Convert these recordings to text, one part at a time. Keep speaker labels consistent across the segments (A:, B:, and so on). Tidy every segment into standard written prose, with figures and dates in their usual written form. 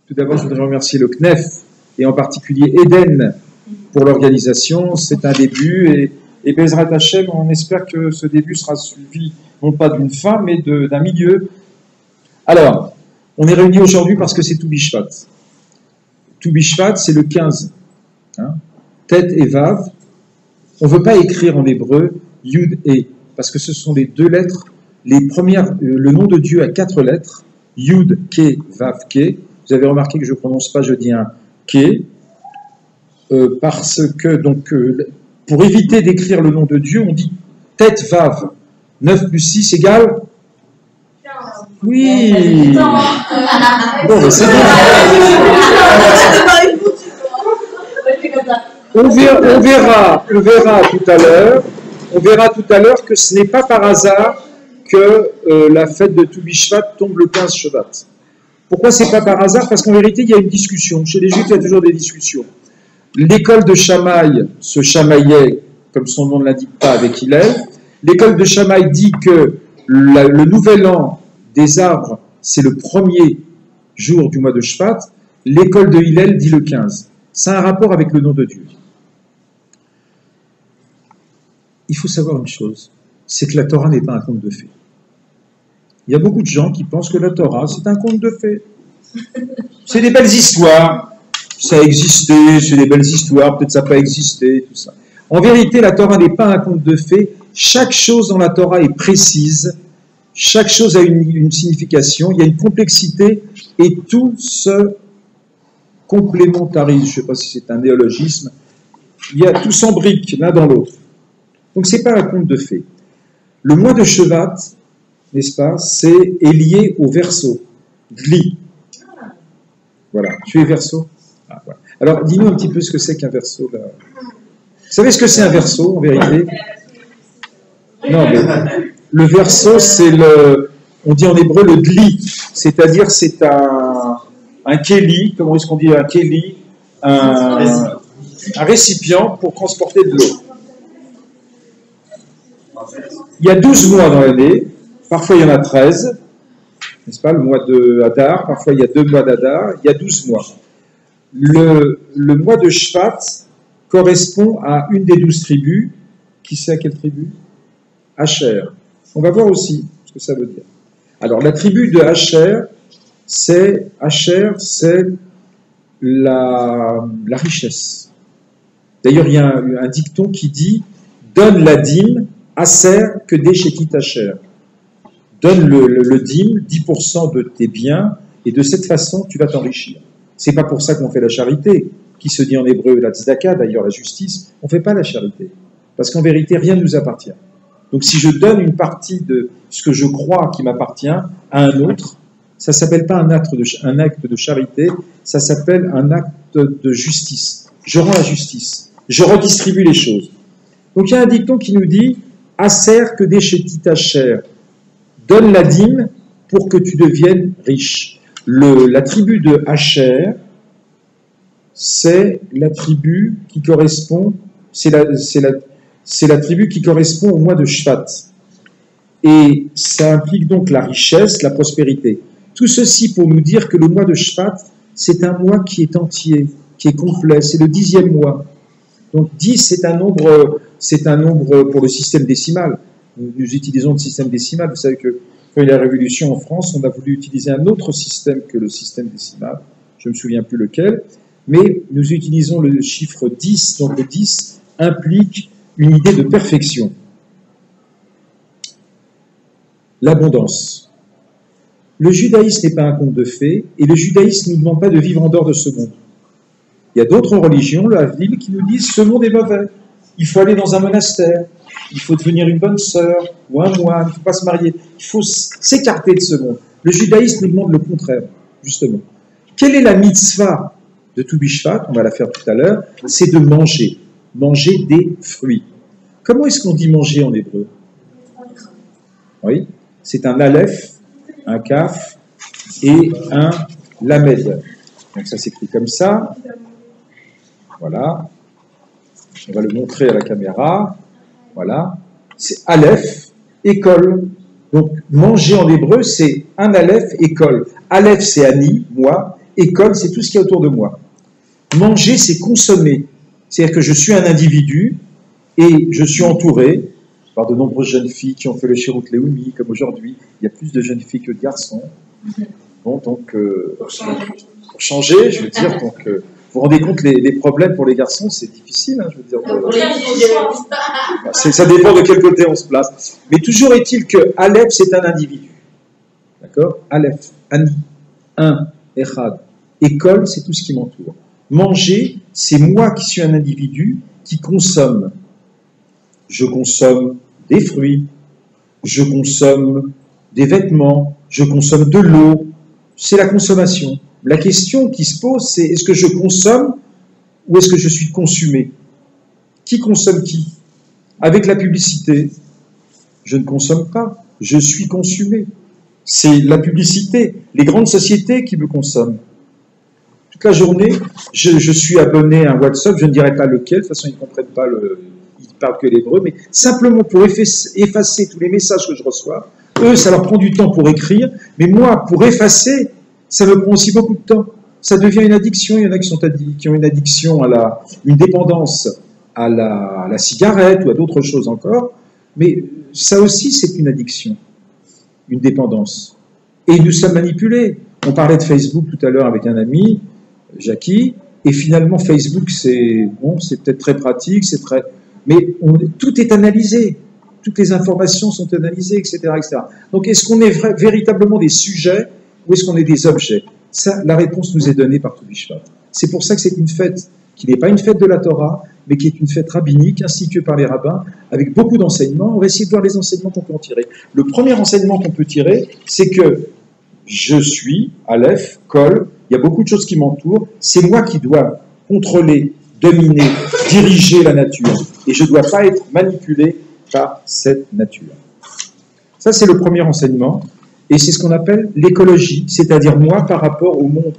A: Tout d'abord, je voudrais remercier le CNEF, et en particulier Eden, pour l'organisation. C'est un début, et Bezrat Hashem, on espère que ce début sera suivi, non pas d'une fin, mais d'un milieu. Alors, on est réunis aujourd'hui parce que c'est Tou Bishvat. Tou Bishvat, c'est le 15. Tet et Vav. On ne veut pas écrire en hébreu Yud et, parce que ce sont les deux lettres, les premières, le nom de Dieu a 4 lettres, Yud, Ke, Vav, Ke. Vous avez remarqué que je ne prononce pas, je dis un Ke, parce que, donc, pour éviter d'écrire le nom de Dieu, on dit Tet, Vav. 9 plus 6 égale oui. Bon, mais c'est bon. On verra tout à l'heure que ce n'est pas par hasard que la fête de Tou Bishvat tombe le 15 Shabbat. Pourquoi c'est pas par hasard? Parce qu'en vérité, il y a une discussion. Chez les Juifs, il y a toujours des discussions. L'école de Shammai se chamaillait, comme son nom ne l'indique pas, avec Hillel. L'école de Shammai dit que le nouvel an des arbres, c'est le premier jour du mois de Shvat. L'école de Hillel dit le 15. Ça a un rapport avec le nom de Dieu. Il faut savoir une chose, c'est que la Torah n'est pas un conte de fées. Il y a beaucoup de gens qui pensent que la Torah, c'est un conte de fées. C'est des belles histoires. Ça a existé, c'est des belles histoires, peut-être ça n'a pas existé, tout ça. En vérité, la Torah n'est pas un conte de fées. Chaque chose dans la Torah est précise. Chaque chose a une signification. Il y a une complexité et tout se complémentarise. Je ne sais pas si c'est un néologisme. Tout s'embrique l'un dans l'autre. Donc, ce n'est pas un conte de fées. Le mois de Shevat, n'est-ce pas, est lié au verso, Gli. Voilà, tu es verso. Ah, voilà. Alors, dis-nous un petit peu ce que c'est qu'un verso. Là. Vous savez ce que c'est un verso, en vérité? Non, mais le verso, c'est on dit en hébreu le Gli, c'est-à-dire c'est un keli, comment est-ce qu'on dit un keli? Un récipient pour transporter de l'eau. Il y a 12 mois dans l'année, parfois il y en a 13, n'est-ce pas, le mois de Hadar, parfois il y a 2 mois d'Hadar, il y a 12 mois. Le mois de Shvat correspond à une des 12 tribus. Qui sait à quelle tribu? Asher. On va voir aussi ce que ça veut dire. Alors, la tribu de Asher, c'est la richesse. D'ailleurs, il y a un dicton qui dit « Donne la dîme, Asher, que déchetit Asher ». Donne le dîme, 10% de tes biens, et de cette façon, tu vas t'enrichir. C'est pas pour ça qu'on fait la charité, qui se dit en hébreu la tzedaka, d'ailleurs la justice. On ne fait pas la charité, parce qu'en vérité, rien ne nous appartient. Donc si je donne une partie de ce que je crois qui m'appartient à un autre, ça ne s'appelle pas un acte de charité, ça s'appelle un acte de justice. Je rends la justice, je redistribue les choses. Donc il y a un dicton qui nous dit « Aser que déchetit Asher » donne la dîme pour que tu deviennes riche. La tribu de Asher, c'est la tribu qui correspond, c'est la tribu qui correspond au mois de Shvat. Et ça implique donc la richesse, la prospérité. Tout ceci pour nous dire que le mois de Shvat, c'est un mois qui est entier, qui est complet, c'est le 10e mois. Donc 10, c'est un nombre pour le système décimal. Nous utilisons le système décimal. Vous savez que quand il y a la Révolution en France, on a voulu utiliser un autre système que le système décimal. Je ne me souviens plus lequel. Mais nous utilisons le chiffre 10. Donc le 10 implique une idée de perfection. L'abondance. Le judaïsme n'est pas un conte de fées, et le judaïsme ne nous demande pas de vivre en dehors de ce monde. Il y a d'autres religions, la ville, qui nous disent ce monde est mauvais. Il faut aller dans un monastère, il faut devenir une bonne sœur ou un moine, il ne faut pas se marier, il faut s'écarter de ce monde. Le judaïsme nous demande le contraire, justement. Quelle est la mitzvah de Tou Bishvat? On va la faire tout à l'heure. C'est de manger des fruits. Comment est-ce qu'on dit manger en hébreu? Oui, c'est un aleph, un kaf et un lamed. Donc ça s'écrit comme ça. Voilà. On va le montrer à la caméra. Voilà. C'est aleph, école. Donc manger en hébreu, c'est un aleph, école. Aleph, c'est ani, moi, École, c'est tout ce qu'il y a autour de moi. Manger, c'est consommer. C'est-à-dire que je suis un individu et je suis entouré par de nombreuses jeunes filles qui ont fait le Shirut Leumi, comme aujourd'hui. Il y a plus de jeunes filles que de garçons. Bon, donc, pour changer, je veux dire, donc, vous vous rendez compte, les problèmes pour les garçons, c'est difficile, hein, je veux dire. Ça dépend de quel côté on se place. Mais toujours est-il que Aleph, c'est un individu. D'accord? Aleph, Ani, un, Echad. École, c'est tout ce qui m'entoure. Manger, c'est moi qui suis un individu qui consomme. Je consomme des fruits, je consomme des vêtements, je consomme de l'eau. C'est la consommation. La question qui se pose, c'est est-ce que je consomme ou est-ce que je suis consumé? Qui consomme qui? Avec la publicité, je ne consomme pas, je suis consumé. C'est la publicité, les grandes sociétés qui me consomment. Toute la journée, je suis abonné à un WhatsApp, je ne dirai pas lequel, de toute façon ils ne comprennent pas, ils ne parlent que l'hébreu, mais simplement pour effacer tous les messages que je reçois. Eux, ça leur prend du temps pour écrire, mais moi, pour effacer, ça me prend aussi beaucoup de temps. Ça devient une addiction. Il y en a qui ont une addiction une dépendance à la cigarette ou à d'autres choses encore, mais ça aussi, c'est une addiction, une dépendance. Et nous sommes manipulés. On parlait de Facebook tout à l'heure avec un ami, Jackie, et finalement, Facebook, c'est peut-être très pratique, mais tout est analysé. Toutes les informations sont analysées, etc., etc. Donc, est-ce qu'on est véritablement des sujets ou est-ce qu'on est des objets? Ça, la réponse nous est donnée par tout Bishvat. C'est pour ça que c'est une fête qui n'est pas une fête de la Torah, mais qui est une fête rabbinique instituée par les rabbins, avec beaucoup d'enseignements. On va essayer de voir les enseignements qu'on peut en tirer. Le premier enseignement qu'on peut tirer, c'est que je suis, Aleph, Kol, il y a beaucoup de choses qui m'entourent, c'est moi qui dois contrôler, dominer, diriger la nature. Et je ne dois pas être manipulé par cette nature. Ça, c'est le premier enseignement. Et c'est ce qu'on appelle l'écologie, c'est-à-dire moi par rapport au monde.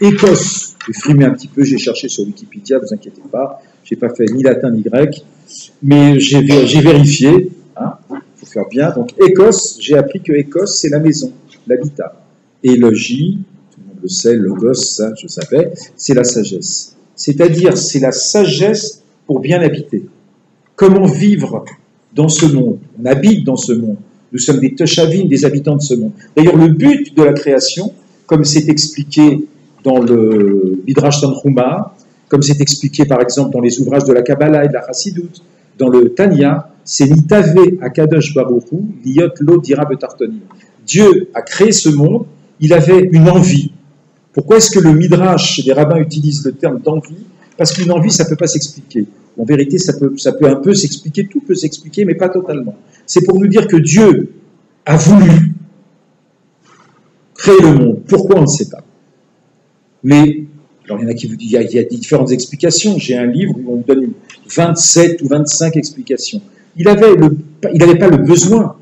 A: Écosse, j'ai frimé un petit peu, j'ai cherché sur Wikipédia, ne vous inquiétez pas, je n'ai pas fait ni latin ni grec, mais j'ai vérifié, hein, faut faire bien. Donc Écosse, j'ai appris que Écosse, c'est la maison, l'habitat. Et logis, tout le monde le sait, logos, ça je savais, c'est la sagesse. C'est-à-dire, c'est la sagesse pour bien habiter. Comment vivre dans ce monde? On habite dans ce monde. Nous sommes des Toshavim, des habitants de ce monde. D'ailleurs, le but de la création, comme c'est expliqué dans le Midrash Tanhuma, comme c'est expliqué par exemple dans les ouvrages de la Kabbalah et de la Chassidut, dans le Tanya, c'est Nitave Akadosh Baruch Hu, Liot Lo Dira Betartonim. Dieu a créé ce monde, il avait une envie. Pourquoi est-ce que le Midrash des rabbins utilise le terme d'envie? Parce qu'une envie, ça ne peut pas s'expliquer. En vérité, ça peut un peu s'expliquer, tout peut s'expliquer, mais pas totalement. C'est pour nous dire que Dieu a voulu créer le monde. Pourquoi, on ne sait pas. Mais, alors il y en a qui vous disent, il y a différentes explications. J'ai un livre où on me donne 27 ou 25 explications. Il n'avait pas le besoin,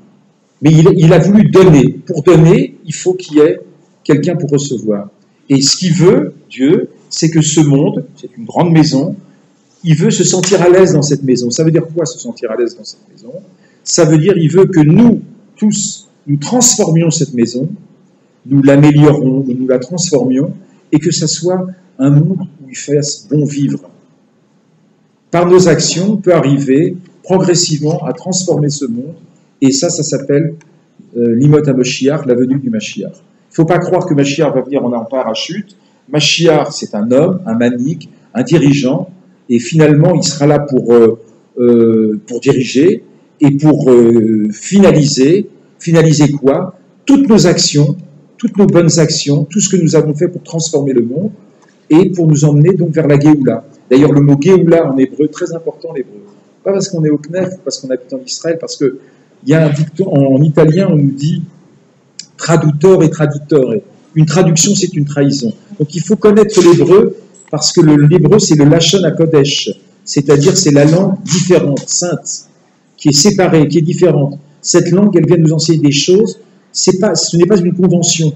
A: mais il a voulu donner. Pour donner, il faut qu'il y ait quelqu'un pour recevoir. Et ce qu'il veut, Dieu, c'est que ce monde, c'est une grande maison, il veut se sentir à l'aise dans cette maison. Ça veut dire quoi, se sentir à l'aise dans cette maison? Ça veut dire, il veut que nous, tous, nous transformions cette maison, nous l'améliorons, nous la transformions, et que ça soit un monde où il fasse bon vivre. Par nos actions, on peut arriver progressivement à transformer ce monde, et ça s'appelle l'Imot HaMashiach, la venue du Mashiach. Il ne faut pas croire que Mashiach va venir en parachute. Mashiach, c'est un homme, un manik, un dirigeant, et finalement, il sera là pour diriger et pour finaliser quoi? Toutes nos actions, toutes nos bonnes actions, tout ce que nous avons fait pour transformer le monde et pour nous emmener donc vers la Géoula. D'ailleurs, le mot Géoula en hébreu, très important l'hébreu. Pas parce qu'on est au Knef, parce qu'on habite en Israël, parce qu'il y a un dicton, en italien, on nous dit traduttore et traditore. Une traduction, c'est une trahison. Donc il faut connaître l'hébreu, parce que l'hébreu, c'est le Lachon HaKodesh, c'est-à-dire c'est la langue différente, sainte, qui est séparée, qui est différente. Cette langue, elle vient nous enseigner des choses, ce n'est pas une convention.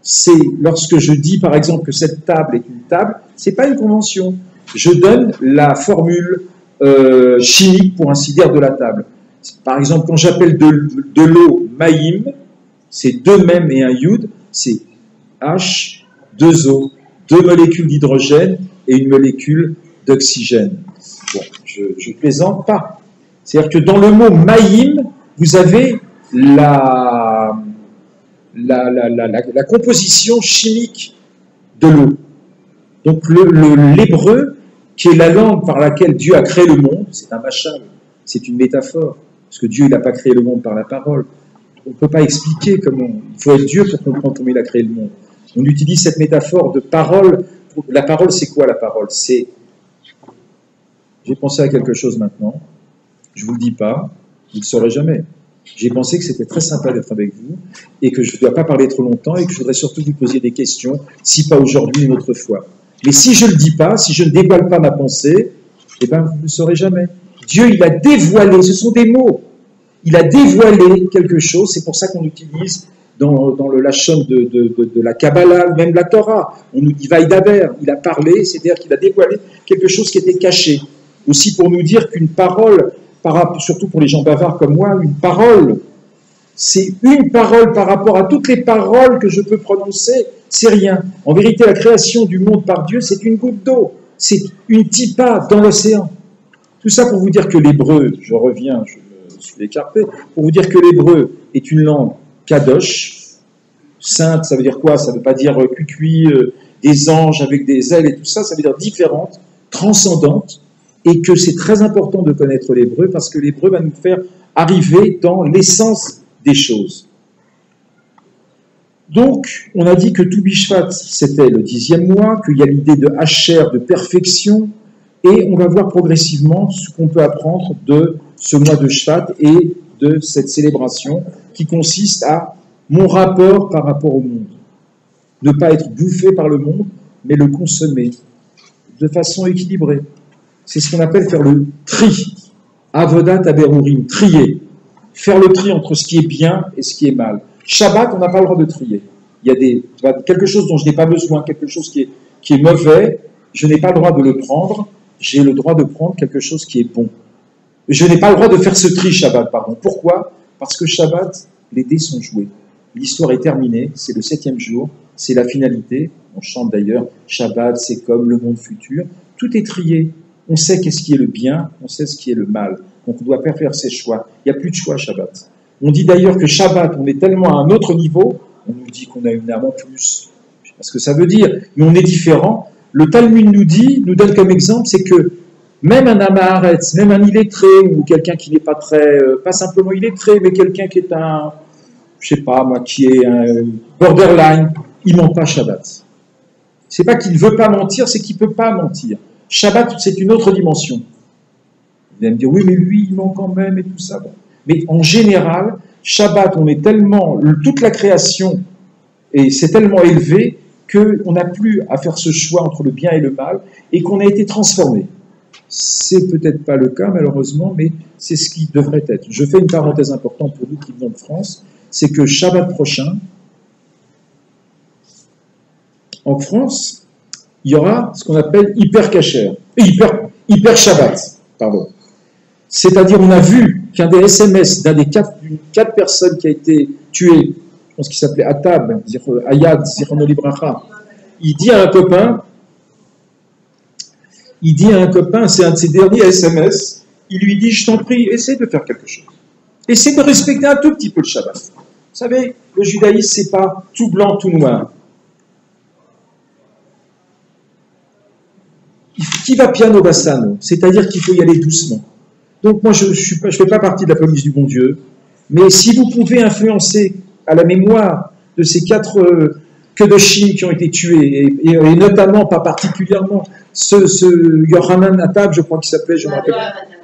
A: C'est lorsque je dis, par exemple, que cette table est une table, ce n'est pas une convention. Je donne la formule chimique, pour ainsi dire, de la table. Par exemple, quand j'appelle de l'eau maïm, c'est deux mèmes et un yud, c'est H, 2 eaux, 2 molécules d'hydrogène et une molécule d'oxygène. Bon, je plaisante pas. C'est-à-dire que dans le mot maïm, vous avez la composition chimique de l'eau. Donc l'hébreu, qui est la langue par laquelle Dieu a créé le monde, c'est un machal, c'est une métaphore, parce que Dieu il n'a pas créé le monde par la parole. On ne peut pas expliquer comment. Il faut être Dieu pour comprendre comment il a créé le monde. On utilise cette métaphore de parole. La parole, c'est quoi la parole? C'est. J'ai pensé à quelque chose maintenant. Je ne vous le dis pas, vous ne le saurez jamais. J'ai pensé que c'était très sympa d'être avec vous et que je ne dois pas parler trop longtemps et que je voudrais surtout vous poser des questions, si pas aujourd'hui, une autre fois. Mais si je ne le dis pas, si je ne dévoile pas ma pensée, eh bien, vous ne le saurez jamais. Dieu, il a dévoilé, ce sont des mots. Il a dévoilé quelque chose, c'est pour ça qu'on utilise dans le lachon de la Kabbalah, même la Torah, on nous dit Vaïdaber, il a parlé, c'est-à-dire qu'il a dévoilé quelque chose qui était caché. Aussi pour nous dire qu'une parole, surtout pour les gens bavards comme moi, une parole, c'est une parole par rapport à toutes les paroles que je peux prononcer, c'est rien. En vérité, la création du monde par Dieu, c'est une goutte d'eau, c'est une tipa dans l'océan. Tout ça pour vous dire que l'hébreu, je reviens, je me suis écarté, pour vous dire que l'hébreu est une langue kadosh, sainte, ça veut dire quoi? Ça ne veut pas dire cuicui, des anges avec des ailes et tout ça, ça veut dire différente, transcendante, et que c'est très important de connaître l'hébreu parce que l'hébreu va nous faire arriver dans l'essence des choses. Donc, on a dit que tout Bishvat, c'était le 10e mois, qu'il y a l'idée de Hacher, de perfection, et on va voir progressivement ce qu'on peut apprendre de ce mois de Shvat et de cette célébration qui consiste à mon rapport par rapport au monde. Ne pas être bouffé par le monde, mais le consommer de façon équilibrée. C'est ce qu'on appelle faire le tri. Avodat aberurim, trier. Faire le tri entre ce qui est bien et ce qui est mal. Shabbat, on n'a pas le droit de trier. Il y a quelque chose dont je n'ai pas besoin, quelque chose qui est mauvais, je n'ai pas le droit de le prendre, j'ai le droit de prendre quelque chose qui est bon. Je n'ai pas le droit de faire ce tri Shabbat, pardon. Pourquoi? Parce que Shabbat, les dés sont joués. L'histoire est terminée, c'est le 7e jour, c'est la finalité. On chante d'ailleurs, Shabbat, c'est comme le monde futur. Tout est trié. On sait qu'est-ce qui est le bien, on sait ce qui est le mal. Donc on doit faire ses choix. Il n'y a plus de choix Shabbat. On dit d'ailleurs que Shabbat, on est tellement à un autre niveau, on nous dit qu'on a une âme en plus. Je ne sais pas ce que ça veut dire, mais on est différent. Le Talmud nous donne comme exemple, c'est que même un Amaharetz, même un illettré, ou quelqu'un qui n'est pas très, pas simplement illettré, mais quelqu'un qui est un, je sais pas moi, qui est un borderline, il ne ment pas Shabbat. C'est pas qu'il ne veut pas mentir, c'est qu'il ne peut pas mentir. Shabbat, c'est une autre dimension. Vous allez me dire, oui, mais lui, il ment quand même et tout ça. Bon. Mais en général, Shabbat, on est tellement, toute la création, et c'est tellement élevé qu'on n'a plus à faire ce choix entre le bien et le mal, et qu'on a été transformé. C'est peut-être pas le cas, malheureusement, mais c'est ce qui devrait être. Je fais une parenthèse importante pour nous qui venons de France, c'est que Shabbat prochain, en France, il y aura ce qu'on appelle hyper Shabbat, pardon. C'est-à-dire, on a vu qu'un des SMS d'une 4 personnes qui a été tuée, je pense qu'il s'appelait Atab, Ayad, Zichrono Libracha, il dit à un copain, c'est un de ses derniers SMS, il lui dit, je t'en prie, essaie de faire quelque chose. Essaie de respecter un tout petit peu le Shabbat. Vous savez, le judaïsme, c'est pas tout blanc, tout noir. Qui va piano bassano, c'est-à-dire qu'il faut y aller doucement. Donc moi, je ne fais pas partie de la police du bon Dieu, mais si vous pouvez influencer à la mémoire de ces 4 Kedoshim qui ont été tués, et notamment, pas particulièrement, ce Yohanan Atab, je crois qu'il s'appelait, je me rappelle,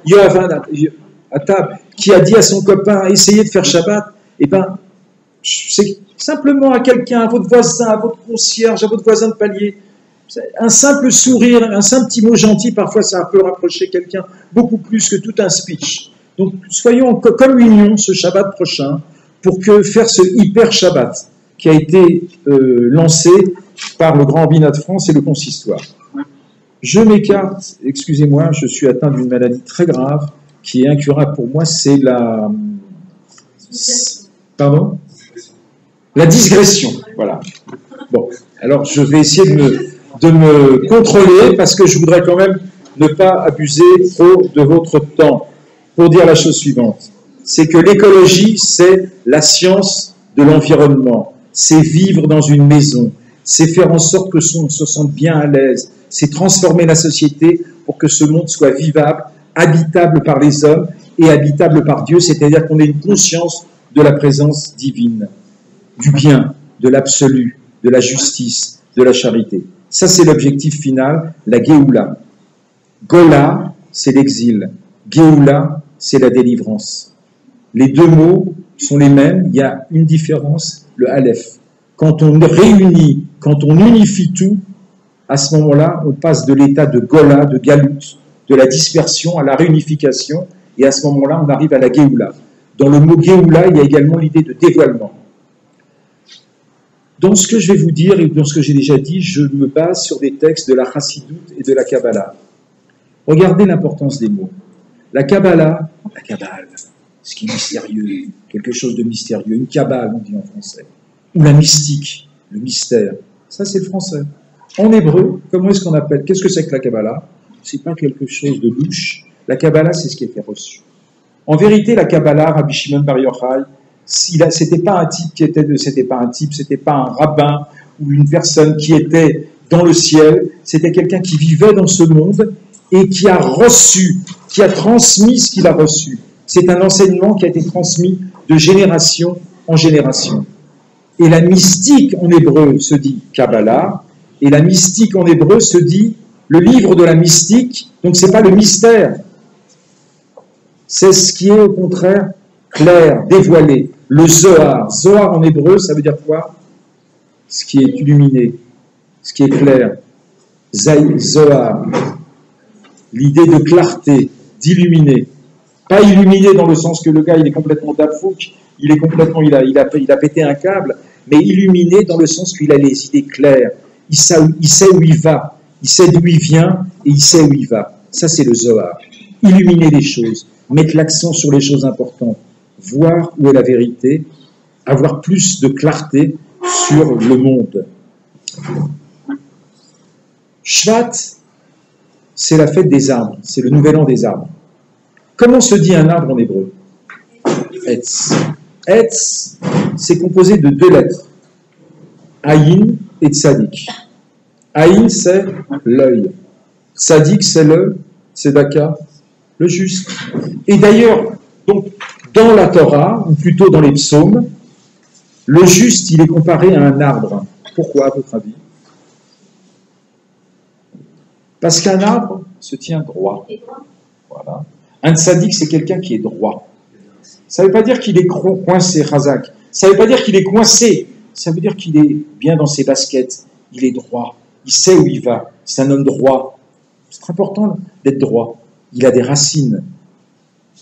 A: Yohanan Atab, qui a dit à son copain, essayez de faire Shabbat, eh bien, c'est simplement à quelqu'un, à votre voisin, à votre concierge, à votre voisin de palier, un simple sourire, un simple petit mot gentil, parfois ça peut rapprocher quelqu'un beaucoup plus que tout un speech. Donc soyons en communion ce Shabbat prochain pour faire ce hyper Shabbat qui a été lancé par le Grand Rabbinat de France et le Consistoire. Je m'écarte, excusez-moi, je suis atteint d'une maladie très grave qui est incurable pour moi, c'est la... Pardon ? La digression, voilà. Bon, alors je vais essayer de me contrôler parce que je voudrais quand même ne pas abuser trop de votre temps pour dire la chose suivante. C'est que l'écologie, c'est la science de l'environnement. C'est vivre dans une maison. C'est faire en sorte que on se sente bien à l'aise. C'est transformer la société pour que ce monde soit vivable, habitable par les hommes et habitable par Dieu, c'est-à-dire qu'on ait une conscience de la présence divine, du bien, de l'absolu, de la justice, de la charité. Ça, c'est l'objectif final, la Géoula. Gola, c'est l'exil. Géoula, c'est la délivrance. Les deux mots sont les mêmes, il y a une différence, le Aleph. Quand on réunit, quand on unifie tout, à ce moment-là, on passe de l'état de Gola, de Galout, de la dispersion à la réunification, et à ce moment-là, on arrive à la Géoula. Dans le mot Géoula, il y a également l'idée de dévoilement. Dans ce que je vais vous dire et dans ce que j'ai déjà dit, je me base sur des textes de la Chassidoute et de la Kabbalah. Regardez l'importance des mots. La Kabbalah, la Kabbale, ce qui est mystérieux, quelque chose de mystérieux, une Kabbale, on dit en français, ou la mystique, le mystère, ça c'est le français. En hébreu, comment est-ce qu'on appelle? Qu'est-ce que c'est que la Kabbalah? C'est pas quelque chose de louche. La Kabbalah, c'est ce qui a été reçu. En vérité, la Kabbalah, Rabbi Shimon Bar Yochai, c'était pas un type c'était pas un rabbin ou une personne qui était dans le ciel, c'était quelqu'un qui vivait dans ce monde et qui a reçu, qui a transmis ce qu'il a reçu. C'est un enseignement qui a été transmis de génération en génération. Et la mystique en hébreu se dit Kabbalah, et la mystique en hébreu se dit le livre de la mystique, donc c'est pas le mystère. C'est ce qui est au contraire clair, dévoilé. Le Zohar. Zohar en hébreu, ça veut dire quoi? Ce qui est illuminé, ce qui est clair. Zohar. L'idée de clarté, d'illuminer. Pas illuminé dans le sens que le gars, il est complètement dafouk, il a pété un câble, mais illuminé dans le sens qu'il a les idées claires. Il sait où il va, il sait d'où il vient et il sait où il va. Ça, c'est le Zohar. Illuminer les choses, mettre l'accent sur les choses importantes, voir où est la vérité, avoir plus de clarté sur le monde. Shvat, c'est la fête des arbres, c'est le nouvel an des arbres. Comment se dit un arbre en hébreu? Etz. Etz, c'est composé de deux lettres, Aïn et Tzadik. Aïn, c'est l'œil. Tzadik, c'est le Tzedaka, le juste. Et d'ailleurs, donc, dans la Torah, ou plutôt dans les psaumes, le juste, il est comparé à un arbre. Pourquoi, à votre avis? Parce qu'un arbre se tient droit. Voilà. Un tzaddik, c'est quelqu'un qui est droit. Ça ne veut pas dire qu'il est coincé, Razak. Ça ne veut pas dire qu'il est coincé. Ça veut dire qu'il est bien dans ses baskets. Il est droit. Il sait où il va. C'est un homme droit. C'est très important d'être droit. Il a des racines.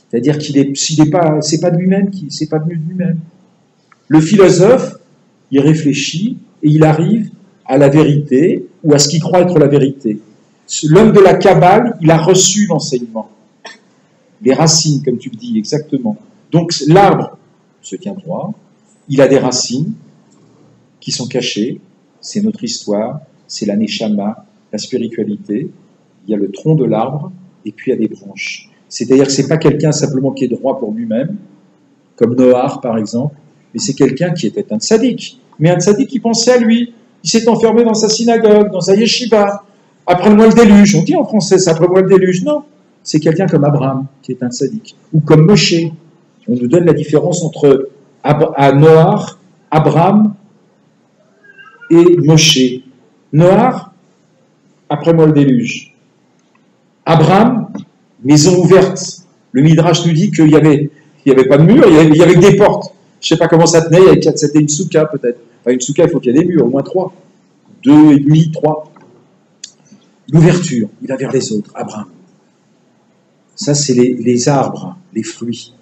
A: C'est-à-dire c'est pas de lui-même, c'est pas venu de lui-même. Le philosophe, il réfléchit et il arrive à la vérité ou à ce qu'il croit être la vérité. L'homme de la Kabbale, il a reçu l'enseignement. Les racines, comme tu le dis, exactement. Donc l'arbre se tient droit, il a des racines qui sont cachées, c'est notre histoire, c'est la Neshama, la spiritualité, il y a le tronc de l'arbre, et puis il y a des branches. C'est-à-dire que ce n'est pas quelqu'un simplement qui est droit pour lui-même, comme Noach par exemple, mais c'est quelqu'un qui était un tzaddik, mais un tzaddik qui pensait à lui. Il s'est enfermé dans sa synagogue, dans sa yeshiva. Après-moi le déluge, on dit en français, c'est après-moi le déluge. Non, c'est quelqu'un comme Abraham, qui est un tzaddik, ou comme Moshe. On nous donne la différence entre Noach, Abraham et Moshe. Noach, après-moi le déluge. Abraham, maison ouverte. Le Midrash nous dit qu'il n'y avait pas de mur, il y avait que des portes. Je ne sais pas comment ça tenait, c'était une souka peut-être. Enfin, une souka, il faut qu'il y ait des murs, au moins 3. 2,5, 3. L'ouverture, il va vers les autres, Abraham. Ça, c'est les arbres, les fruits.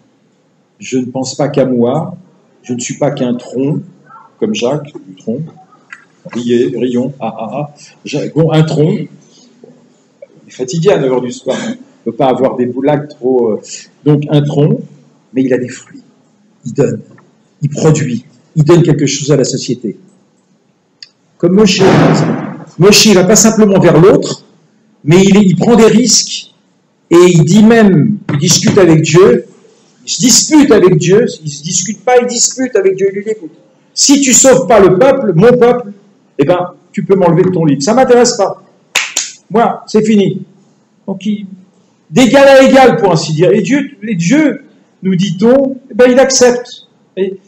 A: Je ne pense pas qu'à moi, je ne suis pas qu'un tronc, comme Jacques, du tronc. Rions, Bon, un tronc. Il est fatigué à 9h du soir. On ne peut pas avoir des boulaques trop... Donc, un tronc, mais il a des fruits. Il donne, il produit, il donne quelque chose à la société. Comme Moshe. Moshe, il ne va pas simplement vers l'autre, mais il prend des risques et il dit même, il discute avec Dieu, il se dispute avec Dieu, il ne se discute pas, il dispute avec Dieu, il lui dit, écoute, si tu ne sauves pas le peuple, mon peuple, eh ben, tu peux m'enlever de ton livre. Ça ne m'intéresse pas. Moi, c'est fini. Donc, d'égal à égal, pour ainsi dire. Et Dieu, nous dit-on, eh ben, il accepte. Et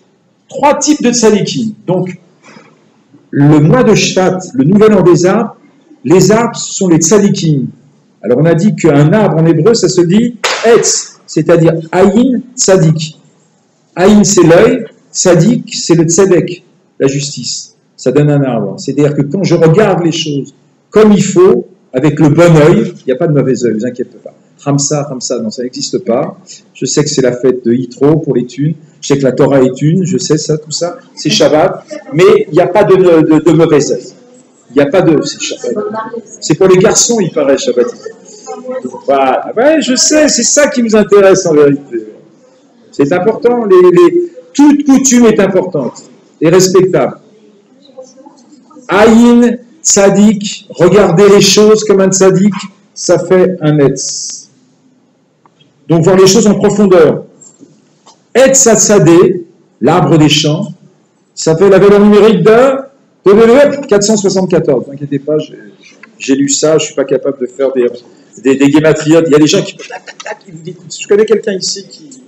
A: 3 types de tzadikim. Donc, le mois de Shvat, le nouvel an des arbres, les arbres sont les tzadikim. Alors, on a dit qu'un arbre en hébreu, ça se dit etz, c'est-à-dire aïn tzadik. Aïn, c'est l'œil, tzadik, c'est le tzedek, la justice. Ça donne un arbre. C'est-à-dire que quand je regarde les choses comme il faut, avec le bon œil, il n'y a pas de mauvais œil, ne vous inquiétez pas. Ramsa, non, ça n'existe pas. Je sais que c'est la fête de Yitro pour les thunes. Je sais que la Torah est une, je sais ça, tout ça. C'est Shabbat, mais il n'y a pas de mauvais œil. Il n'y a pas de... C'est pour les garçons, il paraît, Shabbat. Voilà. Ouais, je sais, c'est ça qui nous intéresse en vérité. C'est important. Toute coutume est importante et respectable. Aïn, tzadik, regarder les choses comme un tzadik, ça fait un etz. Donc voir les choses en profondeur. Etz Hatzadeh, l'arbre des champs, ça fait la valeur numérique de 474. Ne inquiétez pas, j'ai lu ça, je ne suis pas capable de faire des guématriades. Il y a des gens qui vous disent, je connais quelqu'un ici qui...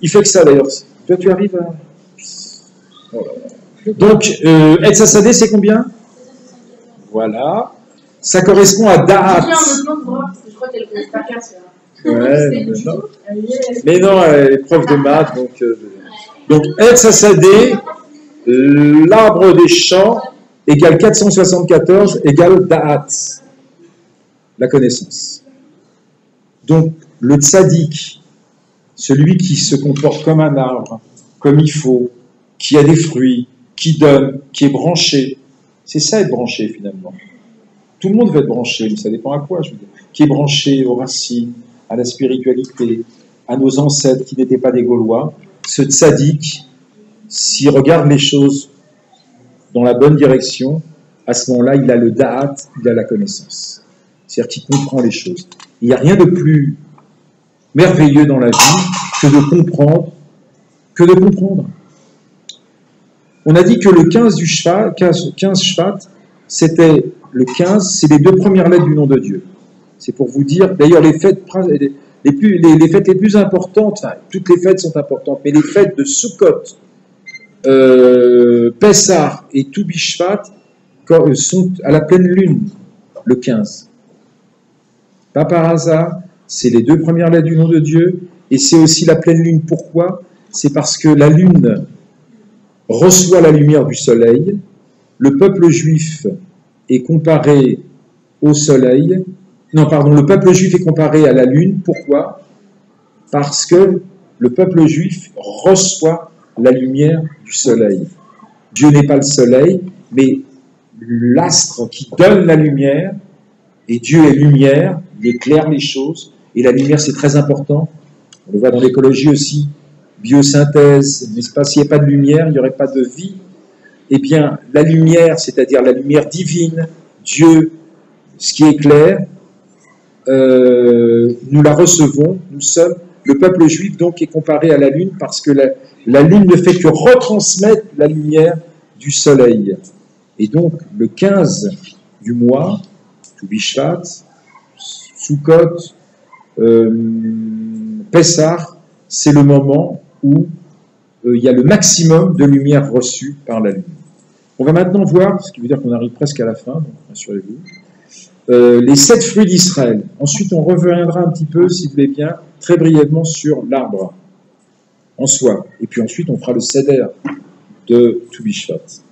A: Il fait que ça d'ailleurs. Toi tu arrives à... Voilà. Donc, Etz Hatzadeh, c'est combien? Voilà. Ça correspond à Da'at. Ouais, mais non, elle est prof de maths, donc Etz Hatzadeh, l'arbre des champs, égale 474, égale Da'at, la connaissance. Donc, le tzaddik, celui qui se comporte comme un arbre, comme il faut, qui a des fruits, qui donne, qui est branché, c'est ça être branché finalement. Tout le monde veut être branché, mais ça dépend à quoi, je veux dire. Qui est branché aux racines, à la spiritualité, à nos ancêtres qui n'étaient pas des Gaulois. Ce tzaddik, s'il regarde les choses dans la bonne direction, à ce moment-là, il a le da'at, il a la connaissance. C'est-à-dire qu'il comprend les choses. Il n'y a rien de plus merveilleux dans la vie que de comprendre. On a dit que le 15 Shvat, c'était le 15, c'est les 2 premières lettres du nom de Dieu. C'est pour vous dire, d'ailleurs les fêtes les fêtes les plus importantes, enfin, toutes les fêtes sont importantes, mais les fêtes de Sukkot, Pessah et Tu B'Shvat sont à la pleine lune, le 15. Pas par hasard, c'est les 2 premières lettres du nom de Dieu, et c'est aussi la pleine lune. Pourquoi? C'est parce que la lune reçoit la lumière du soleil, le peuple juif est comparé au soleil, le peuple juif est comparé à la lune. Pourquoi? Parce que le peuple juif reçoit la lumière du soleil. Dieu n'est pas le soleil, mais l'astre qui donne la lumière, et Dieu est lumière, il éclaire les choses, et la lumière c'est très important. On le voit dans l'écologie aussi, biosynthèse, n'est-ce pas? S'il n'y a pas de lumière, il n'y aurait pas de vie. Eh bien, la lumière, c'est-à-dire la lumière divine, Dieu, ce qui éclaire, nous la recevons, nous sommes, le peuple juif donc est comparé à la lune parce que la lune ne fait que retransmettre la lumière du soleil. Et donc, le 15 du mois, Tu B'Shvat, Sukkot, Pessah, c'est le moment où il y a le maximum de lumière reçue par la lune. On va maintenant voir, ce qui veut dire qu'on arrive presque à la fin, donc rassurez-vous, les 7 fruits d'Israël. Ensuite, on reviendra un petit peu, si vous voulez bien, très brièvement sur l'arbre en soi. Et puis ensuite, on fera le seder de Tu B'Shvat.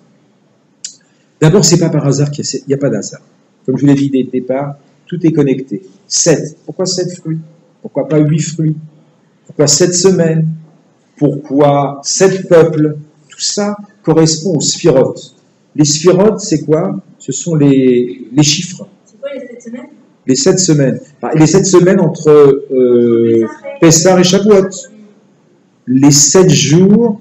A: D'abord, c'est pas par hasard qu'il n'y a pas d'hasard. Comme je vous l'ai dit dès le départ, tout est connecté. 7. Pourquoi 7 fruits? Pourquoi pas 8 fruits? Pourquoi 7 semaines? Pourquoi 7 peuples? Tout ça correspond aux sphirotes. Les sphirotes, c'est quoi? Ce sont les chiffres.
B: C'est quoi les 7 semaines?
A: Les 7 semaines. Les 7 semaines entre Pessah et Shavuot. Les 7 jours.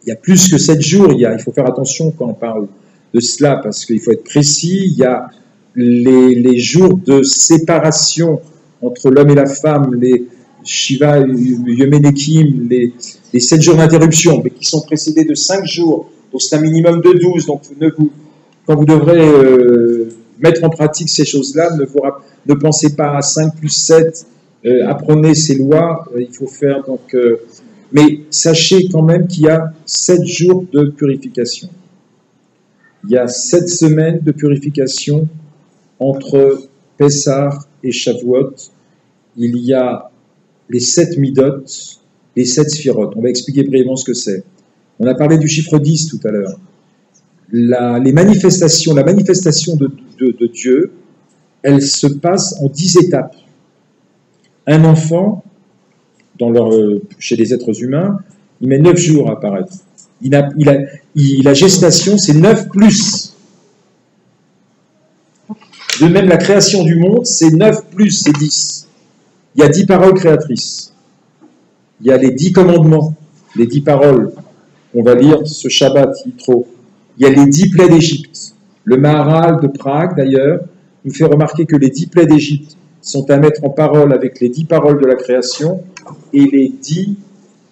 A: y a plus que 7 jours. Il faut faire attention quand on parle de cela, parce qu'il faut être précis. Il y a les jours de séparation entre l'homme et la femme, les Shiva, Yemenekim, les 7 jours d'interruption, mais qui sont précédés de 5 jours. Donc c'est un minimum de 12. Donc quand vous devrez mettre en pratique ces choses-là, ne pensez pas à 5 plus 7, apprenez ces lois, il faut faire donc... mais sachez quand même qu'il y a 7 jours de purification. Il y a 7 semaines de purification entre Pessah et Shavuot. Il y a les 7 midot, les 7 sphirot. On va expliquer brièvement ce que c'est. On a parlé du chiffre 10 tout à l'heure. La manifestation de Dieu, elle se passe en 10 étapes. Un enfant, chez les êtres humains, il met 9 jours à apparaître. La gestation, c'est 9 plus. De même, la création du monde, c'est 9 plus, c'est 10. Il y a 10 paroles créatrices. Il y a les 10 commandements, les 10 paroles qu'on va lire ce Shabbat, Yitro. Il y a les 10 plaies d'Égypte. Le Maharal de Prague, d'ailleurs, nous fait remarquer que les 10 plaies d'Égypte sont à mettre en parole avec les 10 paroles de la création et les 10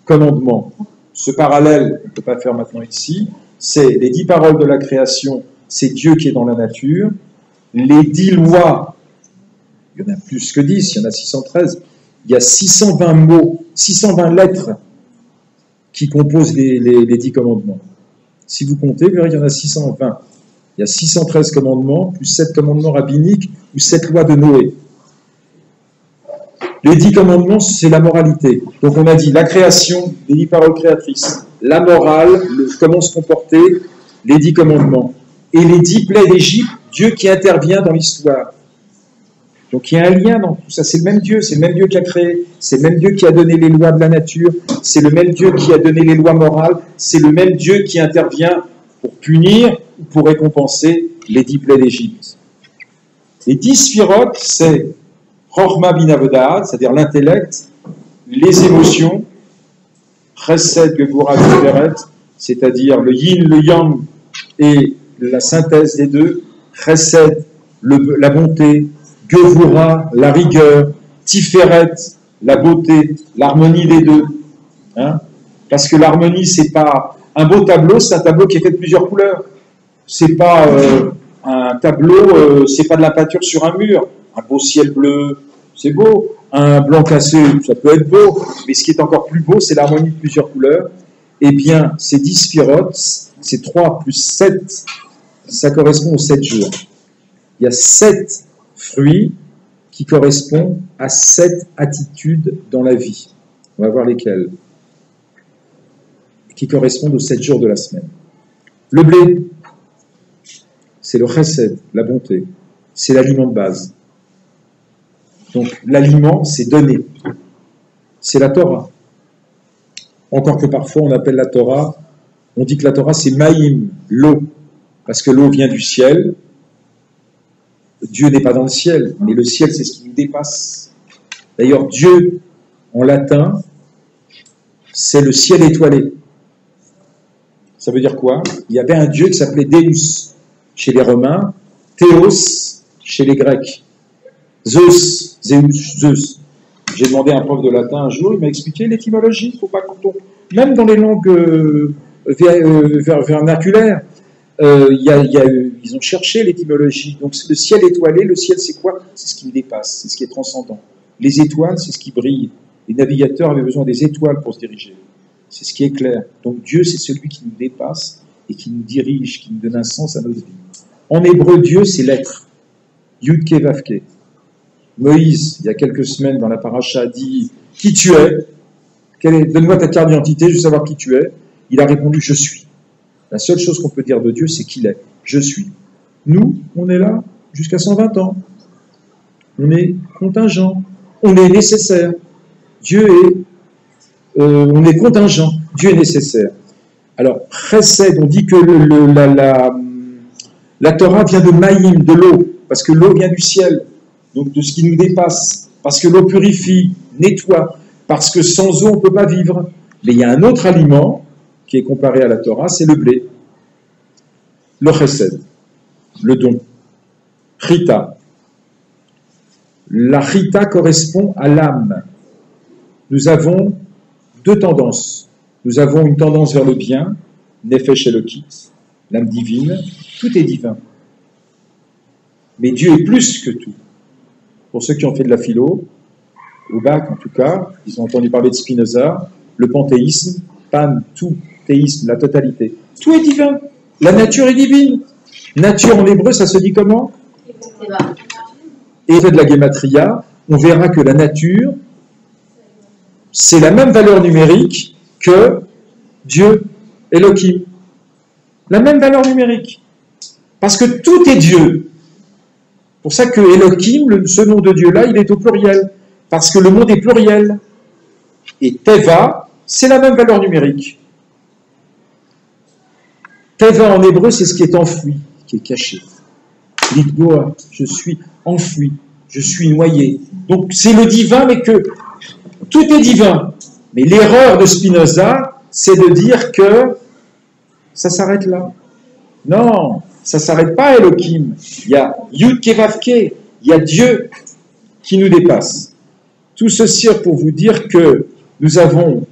A: commandements. Ce parallèle, on ne peut pas faire maintenant ici, c'est les 10 paroles de la création, c'est Dieu qui est dans la nature. Les 10 lois, il y en a plus que 10, il y en a 613. Il y a 620 mots, 620 lettres qui composent les 10 commandements. Si vous comptez, vous verrez qu'il y en a 620. Il y a 613 commandements, plus 7 commandements rabbiniques, plus 7 lois de Noé. Les 10 commandements, c'est la moralité. Donc on a dit la création, les 10 paroles créatrices, la morale, comment se comporter, les 10 commandements. Et les 10 plaies d'Égypte, Dieu qui intervient dans l'histoire. Donc il y a un lien dans tout ça. C'est le même Dieu qui a créé, c'est le même Dieu qui a donné les lois de la nature, c'est le même Dieu qui a donné les lois morales, c'est le même Dieu qui intervient pour punir ou pour récompenser les 10 plaies d'Égypte. Les 10 sphirotes, c'est Chochma Bina Voda'at, c'est-à-dire l'intellect, les émotions, Chesed, Gevura, Tiferet, c'est-à-dire le yin, le yang et la synthèse des deux, Chesed, la bonté, Gevura, la rigueur, Tiferet, la beauté, l'harmonie des deux. Hein? Parce que l'harmonie, c'est pas un beau tableau, c'est un tableau qui est fait de plusieurs couleurs. C'est pas un tableau, c'est pas de la peinture sur un mur. Un beau ciel bleu, c'est beau. Un blanc cassé, ça peut être beau. Mais ce qui est encore plus beau, c'est l'harmonie de plusieurs couleurs. Eh bien, ces 10 sphirotes, c'est 3 plus 7, ça correspond aux 7 jours. Il y a 7 fruits qui correspondent à 7 attitudes dans la vie. On va voir lesquelles. Qui correspondent aux 7 jours de la semaine. Le blé, c'est le chesed, la bonté. C'est l'aliment de base. Donc, l'aliment, c'est donné. C'est la Torah. Encore que parfois, on appelle la Torah, on dit que la Torah, c'est maïm, l'eau. Parce que l'eau vient du ciel. Dieu n'est pas dans le ciel, mais le ciel, c'est ce qui nous dépasse. D'ailleurs, Dieu, en latin, c'est le ciel étoilé. Ça veut dire quoi? Il y avait un Dieu qui s'appelait Deus chez les Romains, Théos chez les Grecs, Zeus. J'ai demandé à un prof de latin un jour, il m'a expliqué l'étymologie. Il faut pas qu'on tombe. Même dans les langues vernaculaires, ils ont cherché l'étymologie. Donc le ciel étoilé, le ciel c'est quoi? C'est ce qui nous dépasse, c'est ce qui est transcendant. Les étoiles, c'est ce qui brille. Les navigateurs avaient besoin des étoiles pour se diriger. C'est ce qui est clair. Donc Dieu, c'est celui qui nous dépasse et qui nous dirige, qui nous donne un sens à notre vie. En hébreu, Dieu, c'est l'être. Yudke Vavke. Moïse, il y a quelques semaines dans la paracha, dit « Qui tu es? Donne-moi ta carte d'identité, je veux savoir qui tu es. » Il a répondu « Je suis ». La seule chose qu'on peut dire de Dieu, c'est qu'il est. Je suis. Nous, on est là jusqu'à 120 ans. On est contingent. On est nécessaire. On est contingent. Dieu est nécessaire. Alors, Chesed, on dit que la Torah vient de Maïm, de l'eau, parce que l'eau vient du ciel, donc de ce qui nous dépasse, parce que l'eau purifie, nettoie, parce que sans eau, on ne peut pas vivre. Mais il y a un autre aliment, qui est comparé à la Torah, c'est le blé, le chesed, le don, chita. La chita correspond à l'âme. Nous avons deux tendances. Nous avons une tendance vers le bien, nefesh elokit, l'âme divine, tout est divin. Mais Dieu est plus que tout. Pour ceux qui ont fait de la philo, au bac en tout cas, ils ont entendu parler de Spinoza, le panthéisme, pan, tout, théisme, la totalité. Tout est divin. La nature est divine. Nature en hébreu, ça se dit comment? Et de la guématria, on verra que la nature, c'est la même valeur numérique que Dieu, Elohim. La même valeur numérique. Parce que tout est Dieu. C'est pour ça que Elohim, ce nom de Dieu-là, il est au pluriel. Parce que le monde est pluriel. Et Teva, c'est la même valeur numérique. Teva en hébreu, c'est ce qui est enfoui, qui est caché. Litboa, je suis enfoui, je suis noyé. Donc c'est le divin, mais que tout est divin. Mais l'erreur de Spinoza, c'est de dire que ça s'arrête là. Non, ça ne s'arrête pas à Elohim. Il y a Yud Kevavke, il y a Dieu qui nous dépasse. Tout ceci pour vous dire que nous avons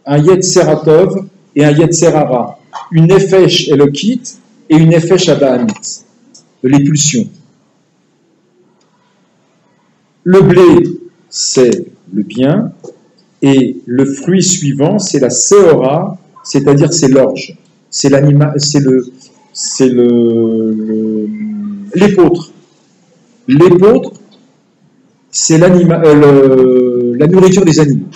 A: un Yetzer Tov et un Yetzer Hara, une Nefesh Elokit et une Nefesh Abahamit, les pulsions. Le blé, c'est le bien, et le fruit suivant, c'est la Seora, c'est-à-dire c'est l'orge, c'est l'animal, c'est l'épeautre. L'épeautre, c'est la nourriture des animaux.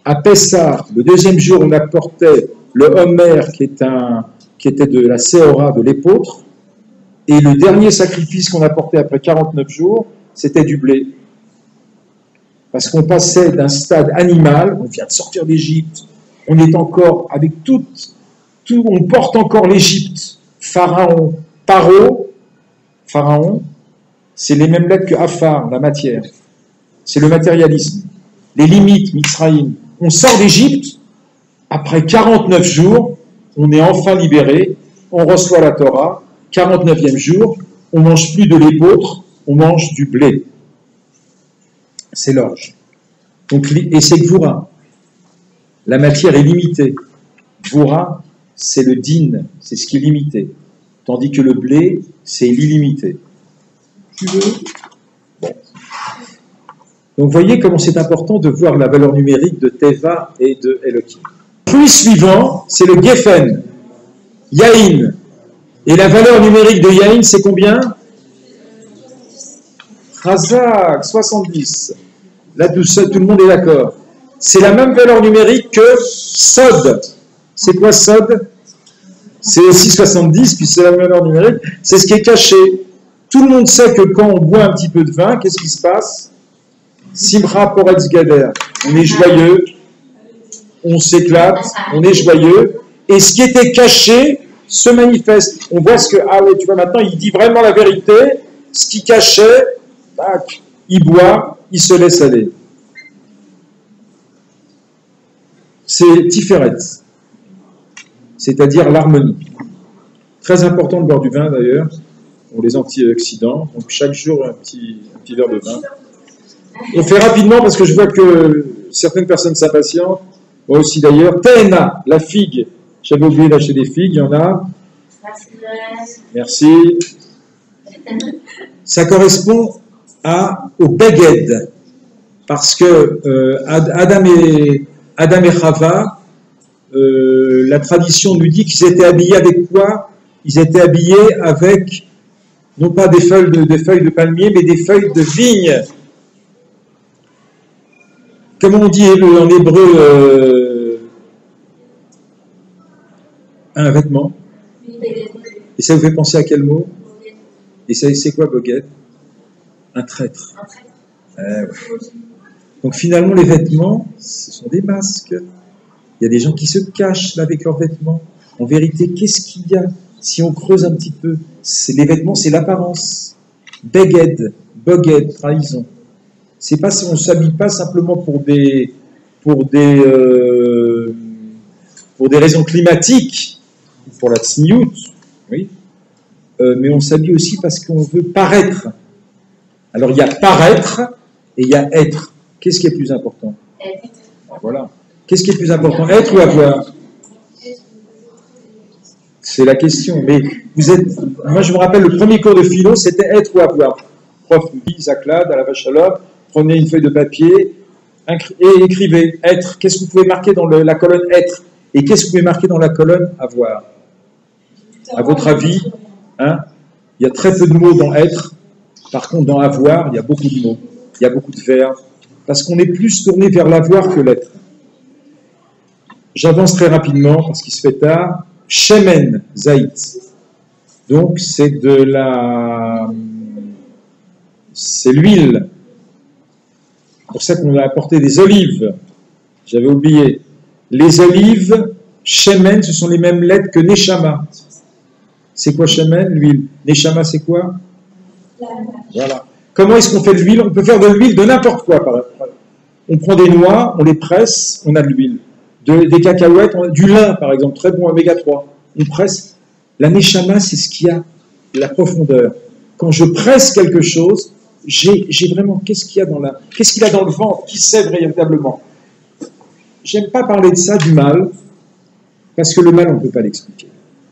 A: À Pessah, le deuxième jour, on apportait le homer qui était de la Seora, de l'épeautre, et le dernier sacrifice qu'on apportait après 49 jours, c'était du blé. Parce qu'on passait d'un stade animal, on vient de sortir d'Égypte, on est encore avec tout, on porte encore l'Égypte, Pharaon, Pharaon, c'est les mêmes lettres que Afar, la matière. C'est le matérialisme. Les limites, Mitzraïm. On sort d'Égypte, après 49 jours, on est enfin libéré, on reçoit la Torah, 49e jour, on ne mange plus de l'épeautre, on mange du blé. C'est l'orge. Donc, et c'est Gvura. La matière est limitée. Gvura, c'est le din, c'est ce qui est limité. Tandis que le blé, c'est l'illimité. Tu veux? Bon. Donc, vous voyez comment c'est important de voir la valeur numérique de Teva et de Elohim. Le fruit suivant, c'est le Geffen, Yahin. Et la valeur numérique de Yahin, c'est combien? Razak, 70. Là, tout le monde est d'accord. C'est la même valeur numérique que Sod. C'est quoi Sod? C'est aussi 70, puis c'est la même valeur numérique. C'est ce qui est caché. Tout le monde sait que quand on boit un petit peu de vin, qu'est-ce qui se passe? Simra Poretz Gader. On est joyeux, on s'éclate, on est joyeux. Et ce qui était caché se manifeste. On voit ce que, ah oui, tu vois, maintenant, il dit vraiment la vérité. Ce qui cachait, tac, il boit, il se laisse aller. C'est Tiferet, c'est-à-dire l'harmonie. Très important de boire du vin d'ailleurs, pour les antioxydants. Donc chaque jour, un petit verre de vin. On fait rapidement parce que je vois que certaines personnes s'impatientent. Moi aussi d'ailleurs. Tena, la figue. J'avais oublié d'acheter des figues, il y en a. Merci. Ça correspond au Beged. Parce que Adam et Chava, la tradition nous dit qu'ils étaient habillés avec quoi? Ils étaient habillés avec, non pas des feuilles de palmier, mais des feuilles de vigne. Comment on dit en hébreu un vêtement? Et ça vous fait penser à quel mot? Et c'est quoi Boged? Un traître. Ouais. Donc finalement, les vêtements, ce sont des masques. Il y a des gens qui se cachent là, avec leurs vêtements. En vérité, qu'est-ce qu'il y a? Si on creuse un petit peu, les vêtements, c'est l'apparence. Beged, boged, trahison. C'est pas, on ne s'habille pas simplement pour des pour des raisons climatiques, pour la tsniout, oui, mais on s'habille aussi parce qu'on veut paraître. Alors il y a paraître et il y a être. Qu'est-ce qui est plus important? Voilà. Qu'est-ce qui est plus important, être ou avoir? C'est la question. Mais moi je me rappelle le premier cours de philo, c'était être ou avoir. Le prof nous dit, Zaclade, à la vache à l'homme, prenez une feuille de papier et écrivez être. Qu'est-ce que vous pouvez marquer dans la colonne être? Et qu'est-ce que vous pouvez marquer dans la colonne avoir? À votre avis, hein, il y a très peu de mots dans être. Par contre, dans avoir, il y a beaucoup de mots. Il y a beaucoup de verbes. Parce qu'on est plus tourné vers l'avoir que l'être. J'avance très rapidement parce qu'il se fait tard. Shemen Zaït. Donc, c'est l'huile. C'est pour ça qu'on a apporté des olives. J'avais oublié. Les olives, Shemen, ce sont les mêmes lettres que Neshama. C'est quoi Shemen, l'huile? Neshama, c'est quoi? Voilà. Comment est-ce qu'on fait de l'huile? On peut faire de l'huile de n'importe quoi. On prend des noix, on les presse, on a de l'huile. Des cacahuètes, du lin, par exemple, très bon, oméga 3. On presse. La neshama, c'est ce qu'il y a, la profondeur. Quand je presse quelque chose, j'ai vraiment, qu'est-ce qu'il y a dans le ventre, qui sait véritablement. J'aime pas parler de ça, du mal, parce que le mal, on ne peut pas l'expliquer.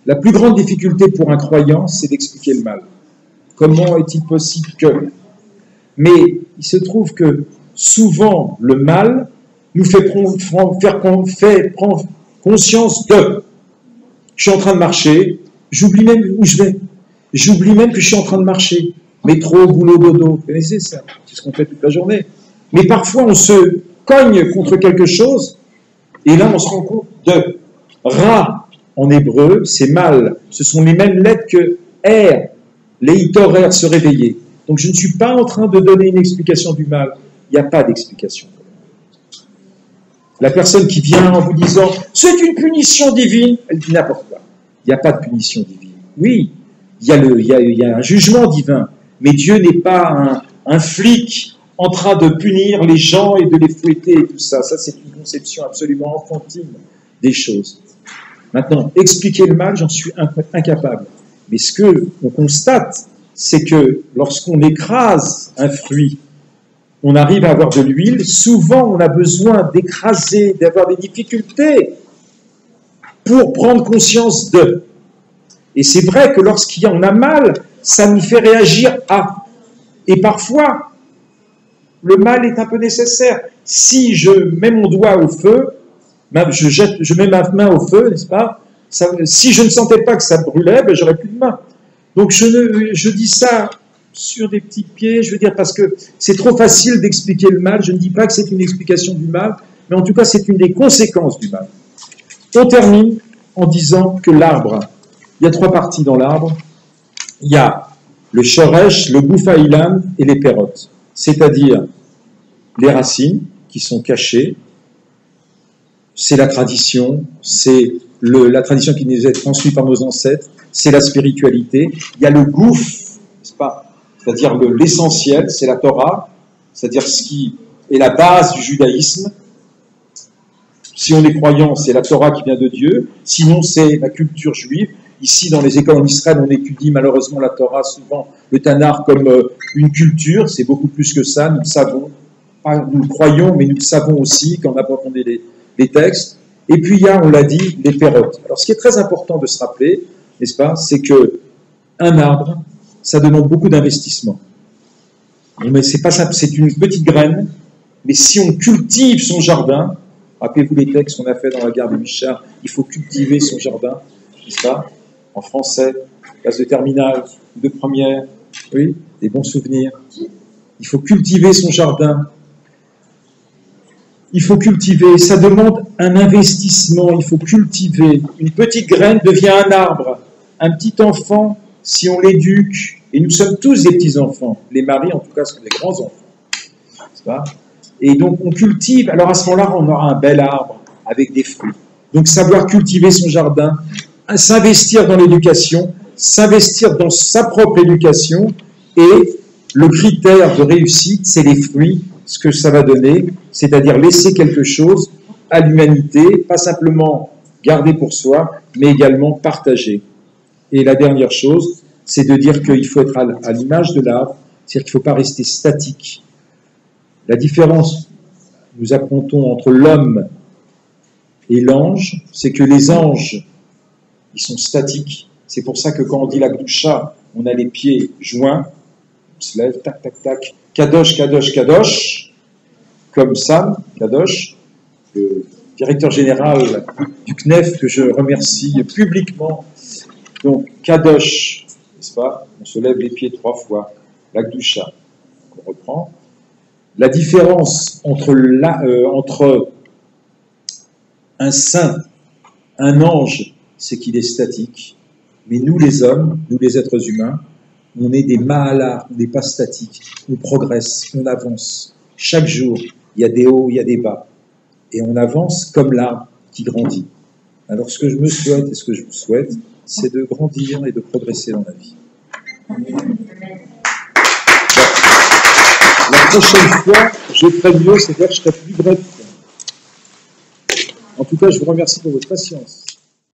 A: La plus grande difficulté pour un croyant, c'est d'expliquer le mal. Comment est-il possible que... Mais il se trouve que souvent, le mal nous fait prendre conscience de... Je suis en train de marcher, j'oublie même où je vais. J'oublie même que je suis en train de marcher. Métro, boulot, dodo. Vous connaissez ça? C'est ce qu'on fait toute la journée. Mais parfois, on se cogne contre quelque chose, et là, on se rend compte de Ra, en hébreu, c'est mal. Ce sont les mêmes lettres que R, les itorer, se réveiller. Donc, je ne suis pas en train de donner une explication du mal. Il n'y a pas d'explication. La personne qui vient en vous disant « c'est une punition divine », elle dit n'importe quoi. Il n'y a pas de punition divine. Oui, il y a un jugement divin, mais Dieu n'est pas un flic en train de punir les gens et de les fouetter et tout ça. Ça, c'est une conception absolument enfantine des choses. Maintenant, expliquer le mal, j'en suis incapable. Mais ce qu'on constate, c'est que lorsqu'on écrase un fruit, on arrive à avoir de l'huile. Souvent, on a besoin d'écraser, d'avoir des difficultés pour prendre conscience de. Et c'est vrai que lorsqu'on a mal, ça nous fait réagir à. Et parfois, le mal est un peu nécessaire. Si je mets mon doigt au feu, je mets ma main au feu, n'est-ce pas? Si je ne sentais pas que ça brûlait, ben, j'aurais plus de main. Donc je dis ça sur des petits pieds, je veux dire, parce que c'est trop facile d'expliquer le mal. Je ne dis pas que c'est une explication du mal, mais en tout cas, c'est une des conséquences du mal. On termine en disant que l'arbre, il y a 3 parties dans l'arbre. Il y a le shoresh, le goufaïlam et les pérotes, c'est-à-dire les racines qui sont cachées. C'est la tradition, c'est la tradition qui nous est transmise par nos ancêtres, c'est la spiritualité. Il y a le gouf, n'est-ce pas? C'est-à-dire l'essentiel, c'est la Torah, c'est-à-dire ce qui est la base du judaïsme. Si on est croyant, c'est la Torah qui vient de Dieu, sinon c'est la culture juive. Ici, dans les écoles en Israël, on étudie malheureusement la Torah, souvent le Tanakh, comme une culture, c'est beaucoup plus que ça, nous le savons. Nous le croyons, mais nous le savons aussi quand on approfondit les textes. Et puis il y a, on l'a dit, les pérotes. Alors ce qui est très important de se rappeler, n'est-ce pas, c'est que un arbre, ça demande beaucoup d'investissement. Mais c'est pas simple, c'est une petite graine, mais si on cultive son jardin, rappelez-vous les textes qu'on a fait dans la gare de Michard, il faut cultiver son jardin, n'est-ce pas, en français, classe de terminale, de première, oui, des bons souvenirs. Il faut cultiver son jardin. Il faut cultiver, ça demande un investissement, il faut cultiver. Une petite graine devient un arbre. Un petit enfant, si on l'éduque, et nous sommes tous des petits-enfants, les maris en tout cas sont des grands-enfants, n'est-ce pas? Et donc on cultive, alors à ce moment-là on aura un bel arbre avec des fruits. Donc savoir cultiver son jardin, s'investir dans l'éducation, s'investir dans sa propre éducation, et le critère de réussite, c'est les fruits, ce que ça va donner, c'est-à-dire laisser quelque chose à l'humanité, pas simplement garder pour soi, mais également partager. Et la dernière chose, c'est de dire qu'il faut être à l'image de l'arbre, c'est-à-dire qu'il ne faut pas rester statique. La différence, nous apprendons entre l'homme et l'ange, c'est que les anges, ils sont statiques. C'est pour ça que quand on dit la gdoucha, on a les pieds joints, on se lève, tac, tac, tac, kadosh, kadosh, kadosh, comme Sam, kadosh, le directeur général du CNEF, que je remercie publiquement. Donc, kadosh, n'est-ce pas? On se lève les pieds 3 fois, la gdoucha. On reprend. La différence entre un saint, un ange, c'est qu'il est statique. Mais nous, les hommes, nous, les êtres humains, on est des mahalas, on n'est pas statiques. On progresse, on avance. Chaque jour, il y a des hauts, il y a des bas. Et on avance comme l'arbre qui grandit. Alors, ce que je me souhaite et ce que je vous souhaite, c'est de grandir et de progresser dans la vie. La prochaine fois, je ferai mieux, c'est-à-dire que je serai plus bref. En tout cas, je vous remercie pour votre patience.